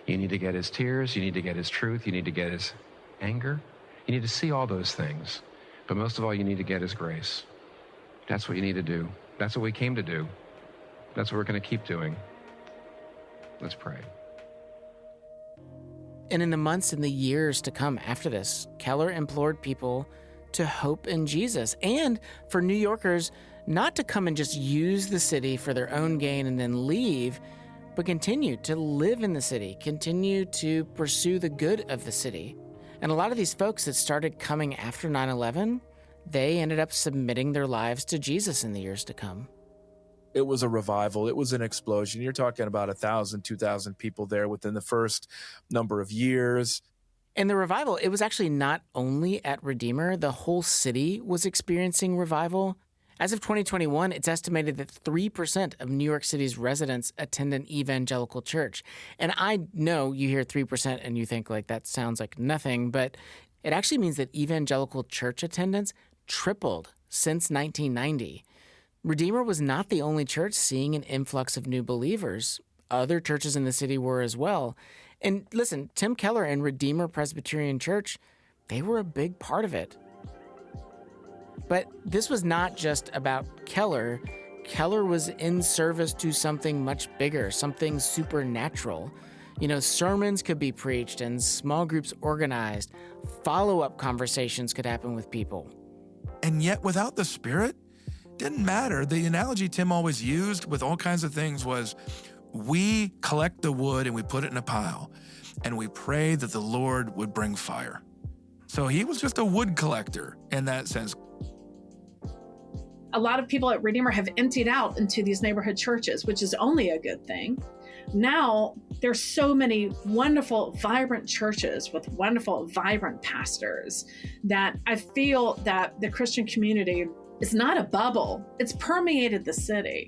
You need to get his tears. You need to get his truth. You need to get his anger. You need to see all those things. But most of all, you need to get his grace. That's what you need to do. That's what we came to do. That's what we're going to keep doing. Let's pray. And in the months and the years to come after this, Keller implored people to hope in Jesus, and for New Yorkers not to come and just use the city for their own gain and then leave, but continue to live in the city, continue to pursue the good of the city. And a lot of these folks that started coming after 9/11, they ended up submitting their lives to Jesus in the years to come. It was a revival. It was an explosion. You're talking about 1,000, 2,000 people there within the first number of years. And the revival, it was actually not only at Redeemer, the whole city was experiencing revival. As of 2021, it's estimated that 3% of New York City's residents attend an evangelical church. And I know you hear 3% and you think like that sounds like nothing, but it actually means that evangelical church attendance tripled since 1990. Redeemer was not the only church seeing an influx of new believers. Other churches in the city were as well. And listen, Tim Keller and Redeemer Presbyterian Church, they were a big part of it. But this was not just about Keller. Keller was in service to something much bigger, something supernatural. Sermons could be preached and small groups organized. Follow-up conversations could happen with people. And yet without the Spirit, didn't matter. The analogy Tim always used with all kinds of things was, we collect the wood and we put it in a pile, and we pray that the Lord would bring fire. So he was just a wood collector in that sense. A lot of people at Redeemer have emptied out into these neighborhood churches, which is only a good thing. Now, there's so many wonderful, vibrant churches with wonderful, vibrant pastors that I feel that the Christian community is not a bubble. It's permeated the city.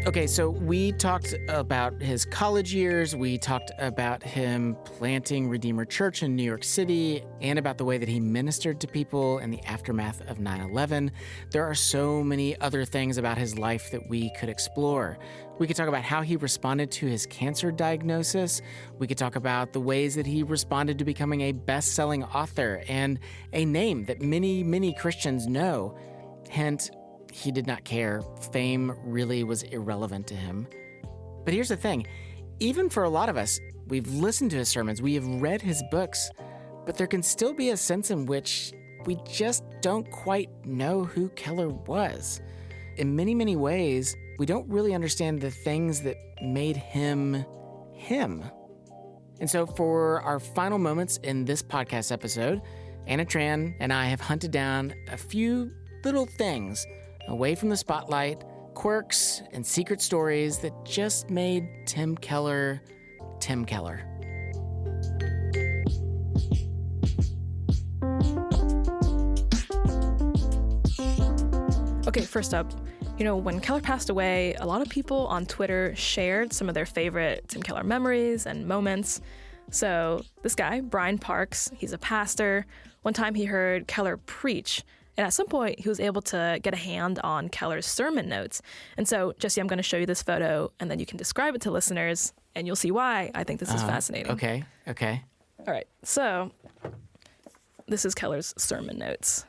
Okay, so we talked about his college years, we talked about him planting Redeemer Church in New York City, and about the way that he ministered to people in the aftermath of 9/11. There are so many other things about his life that we could explore. We could talk about how he responded to his cancer diagnosis. We could talk about the ways that he responded to becoming a best-selling author and a name that many, many Christians know. Hint, he did not care. Fame really was irrelevant to him. But here's the thing. Even for a lot of us, we've listened to his sermons, we have read his books, but there can still be a sense in which we just don't quite know who Keller was. In many, many ways, we don't really understand the things that made him him. And so for our final moments in this podcast episode, Anna Tran and I have hunted down a few little things away from the spotlight, quirks and secret stories that just made Tim Keller, Tim Keller. Okay, first up, When Keller passed away, a lot of people on Twitter shared some of their favorite Tim Keller memories and moments. So this guy, Brian Parks, he's a pastor. One time he heard Keller preach, and at some point he was able to get a hand on Keller's sermon notes. And so, Jesse, I'm going to show you this photo, and then you can describe it to listeners, and you'll see why I think this is fascinating. Okay. All right, so this is Keller's sermon notes.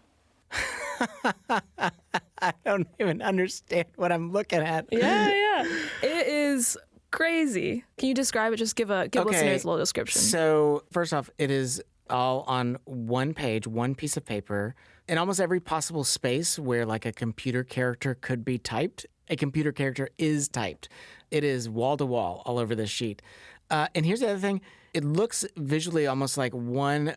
I don't even understand what I'm looking at. Yeah. It is crazy. Can you describe it? Just give listeners a little description. So first off, it is all on one page, one piece of paper, in almost every possible space where like a computer character could be typed. A computer character is typed. It is wall to wall all over this sheet. And here's the other thing. It looks visually almost like one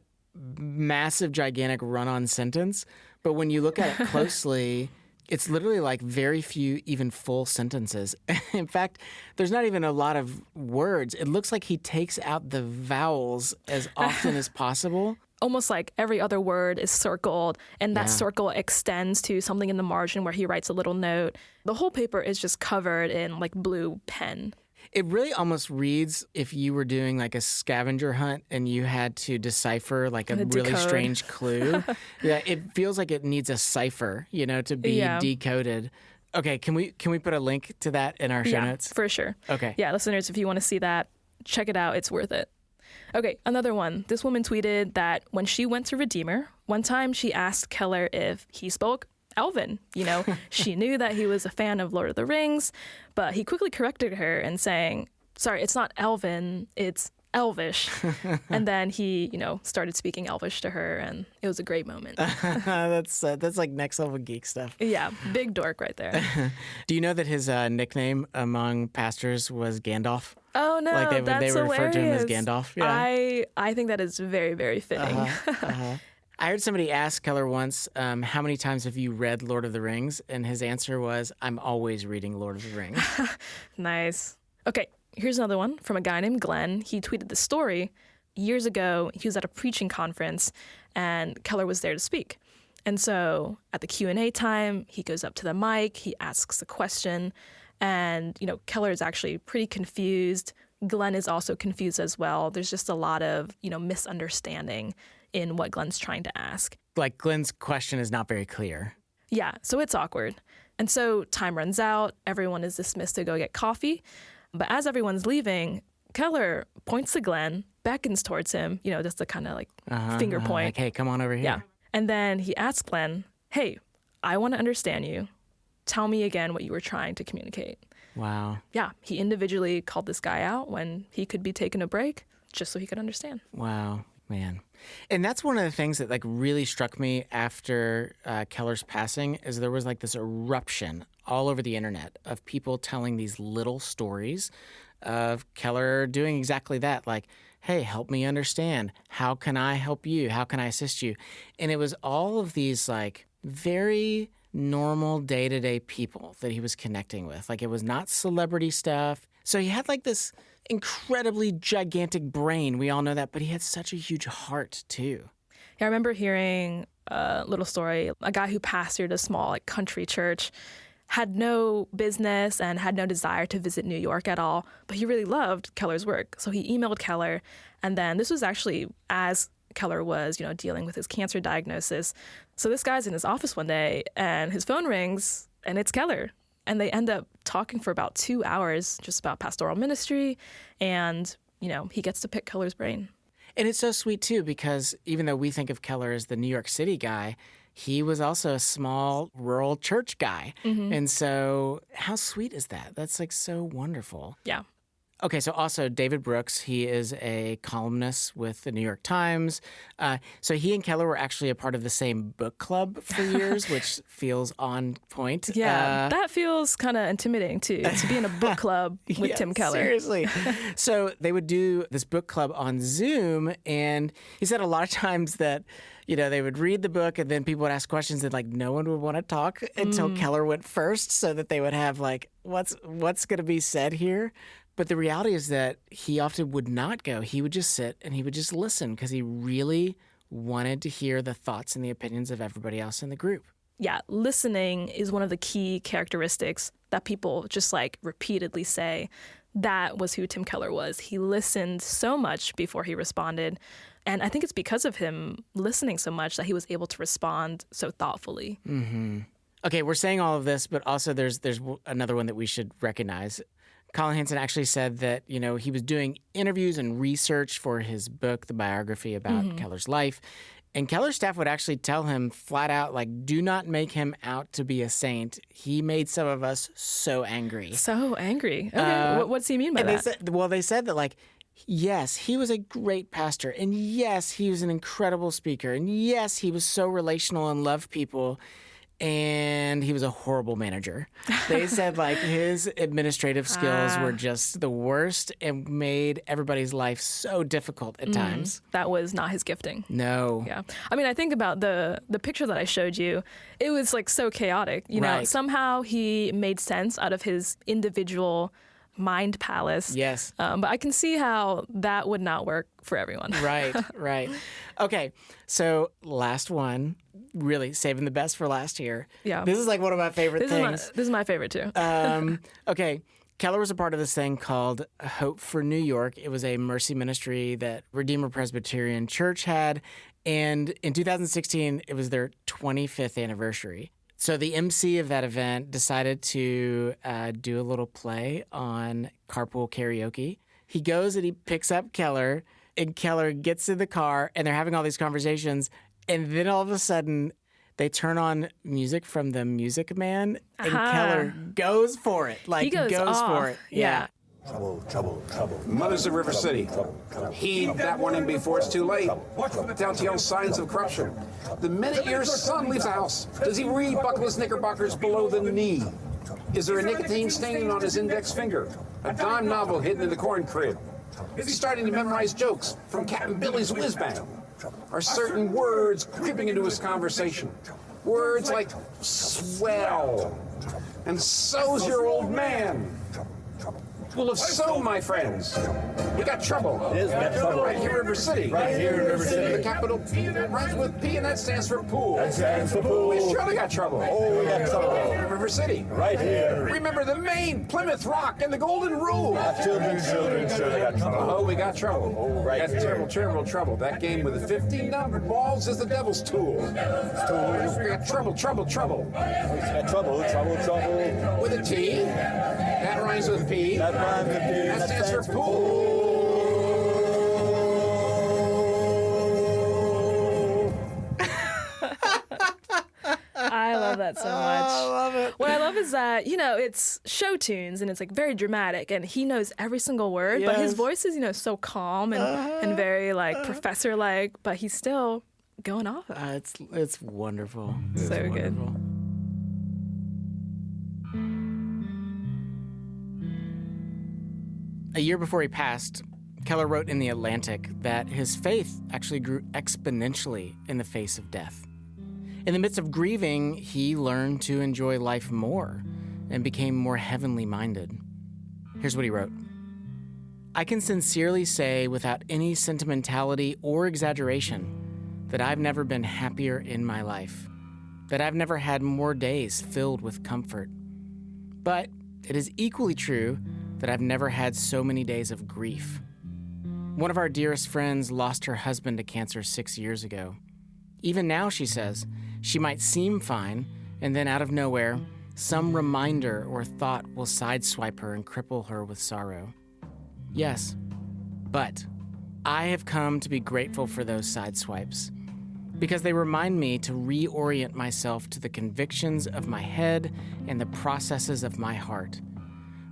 massive, gigantic run-on sentence. But when you look at it closely, it's literally like very few even full sentences. In fact, there's not even a lot of words. It looks like he takes out the vowels as often as possible. Almost like every other word is circled, and that circle extends to something in the margin where he writes a little note. The whole paper is just covered in like blue pen. It really almost reads if you were doing like a scavenger hunt and you had to decipher like a really strange clue. Yeah, it feels like it needs a cipher, to be decoded. Okay, can we put a link to that in our show notes? For sure. Okay. Yeah, listeners, if you want to see that, check it out. It's worth it. Okay, another one. This woman tweeted that when she went to Redeemer, one time she asked Keller if he spoke Elven. She knew that he was a fan of Lord of the Rings, but he quickly corrected her and saying, sorry, it's not Elven, it's Elvish. And then he, started speaking Elvish to her, and it was a great moment. That's like next level geek stuff. Yeah, big dork right there. Do you know that his nickname among pastors was Gandalf? Oh no, like they would refer to him as Gandalf. Yeah. I think that is very, very fitting. I heard somebody ask Keller once, how many times have you read Lord of the Rings? And his answer was, I'm always reading Lord of the Rings. Nice. Okay, here's another one from a guy named Glenn. He tweeted the story. Years ago, he was at a preaching conference, and Keller was there to speak. And so at the Q&A time, he goes up to the mic, he asks a question, and, Keller is actually pretty confused. Glenn is also confused as well. There's just a lot of, misunderstanding in what Glenn's trying to ask. Like Glenn's question is not very clear. Yeah, so it's awkward. And so time runs out. Everyone is dismissed to go get coffee. But as everyone's leaving, Keller points to Glenn, beckons towards him, just a kind of like finger point. Like, hey, come on over here. Yeah. And then he asks Glenn, hey, I want to understand you. Tell me again what you were trying to communicate. Wow. Yeah, he individually called this guy out when he could be taking a break just so he could understand. Wow, man. And that's one of the things that like really struck me after Keller's passing is there was like this eruption all over the internet of people telling these little stories of Keller doing exactly that. Like, hey, help me understand. How can I help you? How can I assist you? And it was all of these like very normal day-to-day people that he was connecting with. Like it was not celebrity stuff. So he had like this incredibly gigantic brain. We all know that, but he had such a huge heart too. Yeah, I remember hearing a little story. A guy who pastored a small country church had no business and had no desire to visit New York at all, but he really loved Keller's work. So he emailed Keller, and then this was actually as Keller was, dealing with his cancer diagnosis. So this guy's in his office one day, and his phone rings, and it's Keller. And they end up talking for about 2 hours just about pastoral ministry, and, he gets to pick Keller's brain. And it's so sweet, too, because even though we think of Keller as the New York City guy, he was also a small rural church guy. Mm-hmm. And so how sweet is that? That's like so wonderful. Yeah. Okay, so also David Brooks, he is a columnist with the New York Times. So he and Keller were actually a part of the same book club for years, which feels on point. Yeah, that feels kind of intimidating, too, to be in a book club with Tim Keller. Seriously. So they would do this book club on Zoom, and he said a lot of times that, they would read the book, and then people would ask questions, and, no one would want to talk until Keller went first so that they would have, what's going to be said here? But the reality is that he often would not go. He would just sit and he would just listen because he really wanted to hear the thoughts and the opinions of everybody else in the group. yeah, listening is one of the key characteristics that people just like repeatedly say. That was who Tim Keller was. He listened so much before he responded. And I think it's because of him listening so much that he was able to respond so thoughtfully. Mm-hmm. Okay, we're saying all of this, but also there's another one that we should recognize. Colin Hansen actually said that, he was doing interviews and research for his book, the biography about Keller's life. And Keller's staff would actually tell him flat out, like, do not make him out to be a saint. He made some of us so angry. So angry. Okay, what's he mean by that? They said that, like, yes, he was a great pastor. And yes, he was an incredible speaker. And yes, he was so relational and loved people. And he was a horrible manager. They said, like, his administrative skills were just the worst and made everybody's life so difficult at times. That was not his gifting. No. Yeah. I mean, I think about the picture that I showed you. It was, like, so chaotic. Right. Somehow he made sense out of his individual mind palace. Yes. But I can see how that would not work for everyone. Right. Okay, so last one, really saving the best for last here. Yeah. This is like one of my favorite things. This is my favorite too. Okay, Keller was a part of this thing called Hope for New York. It was a mercy ministry that Redeemer Presbyterian Church had, and in 2016, it was their 25th anniversary. So the MC of that event decided to do a little play on carpool karaoke. He goes and he picks up Keller, and Keller gets in the car, and they're having all these conversations, and then all of a sudden, they turn on music from the Music Man, and Keller goes for it. Like, he goes for it. Yeah. Trouble, trouble, trouble. Mothers of River City, heed that warning before it's too late. Telltale signs of corruption. The minute your son leaves the house, does he rebuckle his knickerbockers below the knee? Is there a nicotine stain on his index finger? A dime novel hidden in the corn crib? Is he starting to memorize jokes from Captain Billy's Whiz Bang? Are certain words creeping into his conversation? Words like swell and so's your old man. Well, if so, my friends, we got trouble. It is got trouble. Right here in River City. Right here in River City. The capital P rhymes with P, and that stands for pool. That stands for pool. We surely got trouble. Oh, we got trouble. River City. Right here. Remember the Maine, Plymouth Rock, and the Golden Rule. Our children surely got trouble. Oh, we got trouble. Oh, right That's here. terrible trouble. That game with the 15 numbered balls is the devil's tool. We got trouble. We got trouble. With a T. That rhymes with P. That rhymes with P. That stands for pool. I love that so much. I love it. What I love is that, it's show tunes and it's like very dramatic and he knows every single word, but his voice is, so calm and very like professor-like, but he's still going off. It's wonderful. So good. A year before he passed, Keller wrote in The Atlantic that his faith actually grew exponentially in the face of death. In the midst of grieving, he learned to enjoy life more and became more heavenly minded. Here's what he wrote. I can sincerely say without any sentimentality or exaggeration that I've never been happier in my life, that I've never had more days filled with comfort. But it is equally true that I've never had so many days of grief. One of our dearest friends lost her husband to cancer 6 years ago. Even now, she says, she might seem fine, and then out of nowhere, some reminder or thought will sideswipe her and cripple her with sorrow. Yes, but I have come to be grateful for those sideswipes, because they remind me to reorient myself to the convictions of my head and the processes of my heart.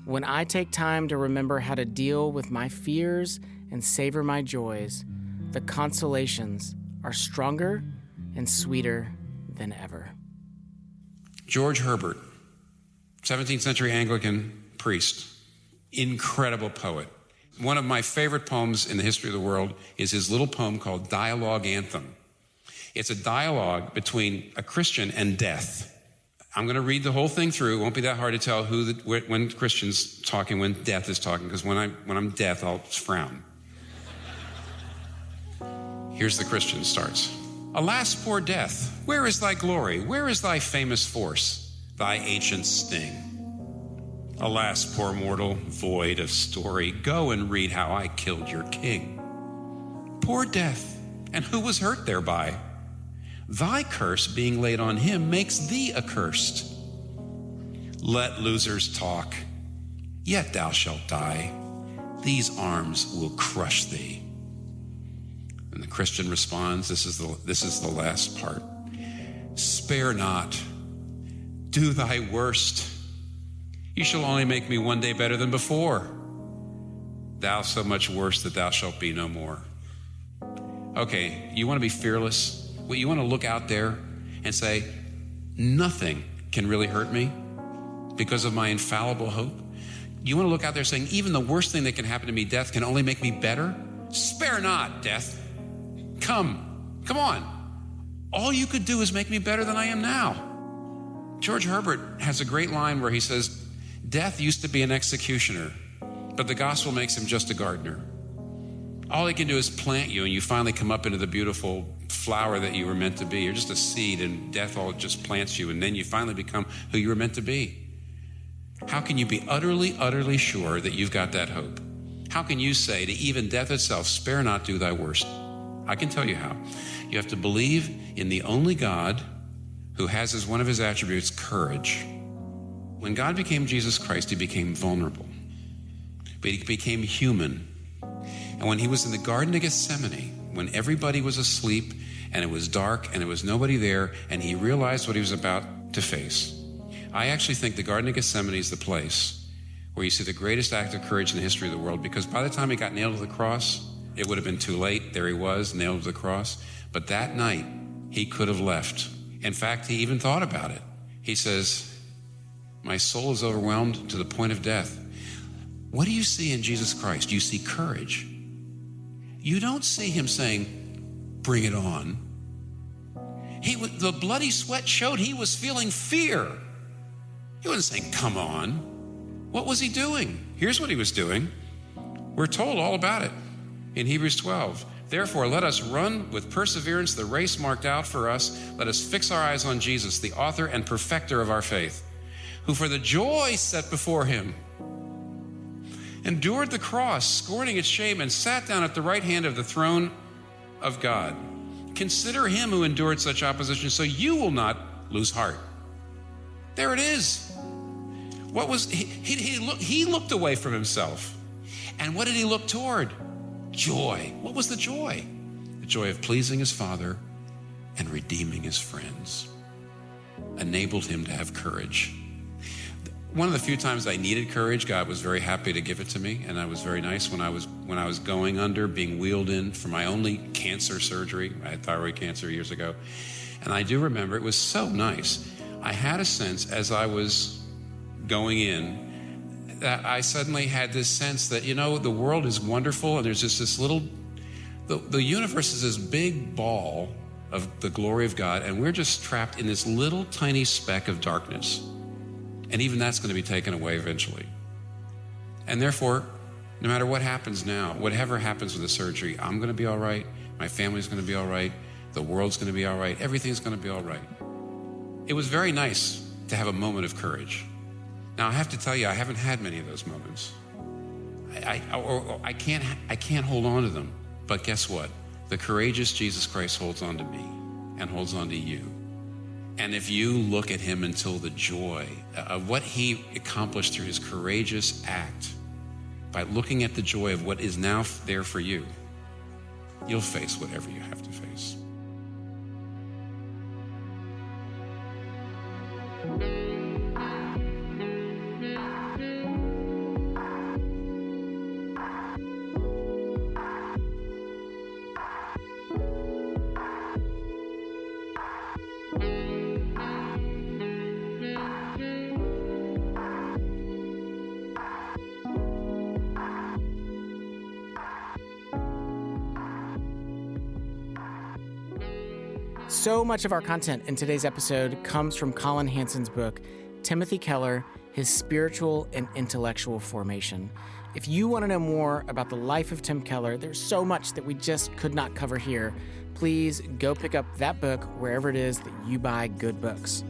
When I take time to remember how to deal with my fears and savor my joys, the consolations are stronger and sweeter than ever. George Herbert, 17th century Anglican priest, incredible poet. One of my favorite poems in the history of the world is his little poem called Dialogue Anthem. It's a dialogue between a Christian and death. I'm going to read the whole thing through. It won't be that hard to tell when Christian's talking, when death is talking, because when I'm death, I'll frown. Here's the Christian starts. Alas, poor death, where is thy glory? Where is thy famous force, thy ancient sting? Alas, poor mortal, void of story, go and read how I killed your king. Poor death, and who was hurt thereby? Thy curse being laid on him makes thee accursed. Let losers talk, yet thou shalt die. These arms will crush thee. And the Christian responds, this is the last part. Spare not, do thy worst. You shall only make me one day better than before. Thou so much worse that thou shalt be no more. Okay, you want to be fearless? Well, you want to look out there and say, nothing can really hurt me because of my infallible hope? You want to look out there saying, even the worst thing that can happen to me, death, can only make me better? Spare not, death. Come on. All you could do is make me better than I am now. George Herbert has a great line where he says, death used to be an executioner, but the gospel makes him just a gardener. All he can do is plant you, and you finally come up into the beautiful flower that you were meant to be. You're just a seed, and death all just plants you, and then you finally become who you were meant to be. How can you be utterly, utterly sure that you've got that hope? How can you say to even death itself, spare not, do thy worst? I can tell you how. You have to believe in the only God who has as one of his attributes courage. When God became Jesus Christ, he became vulnerable, but he became human. And when he was in the Garden of Gethsemane, when everybody was asleep and it was dark and there was nobody there, and he realized what he was about to face, I actually think the Garden of Gethsemane is the place where you see the greatest act of courage in the history of the world, because by the time he got nailed to the cross, it would have been too late. There he was, nailed to the cross. But that night, he could have left. In fact, he even thought about it. He says, my soul is overwhelmed to the point of death. What do you see in Jesus Christ? You see courage. You don't see him saying, bring it on. The bloody sweat showed he was feeling fear. He wasn't saying, come on. What was he doing? Here's what he was doing. We're told all about it in Hebrews 12. Therefore, let us run with perseverance the race marked out for us. Let us fix our eyes on Jesus, the author and perfecter of our faith, who for the joy set before him endured the cross, scorning its shame, and sat down at the right hand of the throne of God. Consider him who endured such opposition, so you will not lose heart. There it is. What was he looked away from himself. And what did he look toward? Joy. What was the joy? The joy of pleasing his Father and redeeming his friends. Enabled him to have courage. One of the few times I needed courage, God was very happy to give it to me, and I was very nice when I was going under, being wheeled in for my only cancer surgery. I had thyroid cancer years ago. And I do remember it was so nice. I had a sense as I was going in that I suddenly had this sense that, the world is wonderful, and there's just this little, the universe is this big ball of the glory of God, and we're just trapped in this little tiny speck of darkness. And even that's going to be taken away eventually. And therefore, no matter what happens now, whatever happens with the surgery, I'm going to be all right. My family's going to be all right. The world's going to be all right. Everything's going to be all right. It was very nice to have a moment of courage. Now, I have to tell you, I haven't had many of those moments. I can't hold on to them. But guess what? The courageous Jesus Christ holds on to me and holds on to you. And if you look at him until the joy of what he accomplished through his courageous act, by looking at the joy of what is now there for you, you'll face whatever you have to face. So much of our content in today's episode comes from Colin Hansen's book, Timothy Keller, His Spiritual and Intellectual Formation. If you want to know more about the life of Tim Keller, there's so much that we just could not cover here. please go pick up that book wherever it is that you buy good books.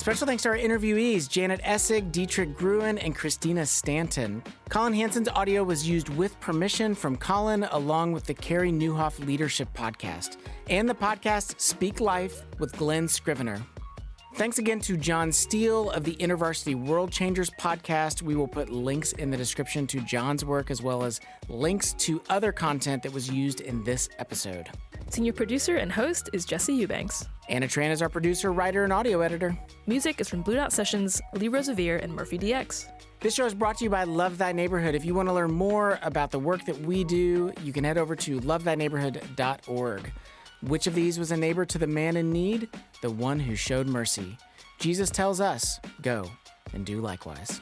Special thanks to our interviewees, Janet Essig, Dietrich Gruen, and Christina Stanton. Colin Hansen's audio was used with permission from Colin, along with the Carrie Nieuwhof Leadership Podcast, and the podcast Speak Life with Glenn Scrivener. Thanks again to John Steele of the InterVarsity World Changers podcast. We will put links in the description to John's work, as well as links to other content that was used in this episode. Senior producer and host is Jesse Eubanks. Anna Tran is our producer, writer, and audio editor. Music is from Blue Dot Sessions, Lee Rosevere, and Murphy DX. This show is brought to you by Love Thy Neighborhood. If you want to learn more about the work that we do, you can head over to lovethyneighborhood.org. Which of these was a neighbor to the man in need? The one who showed mercy. Jesus tells us, go and do likewise.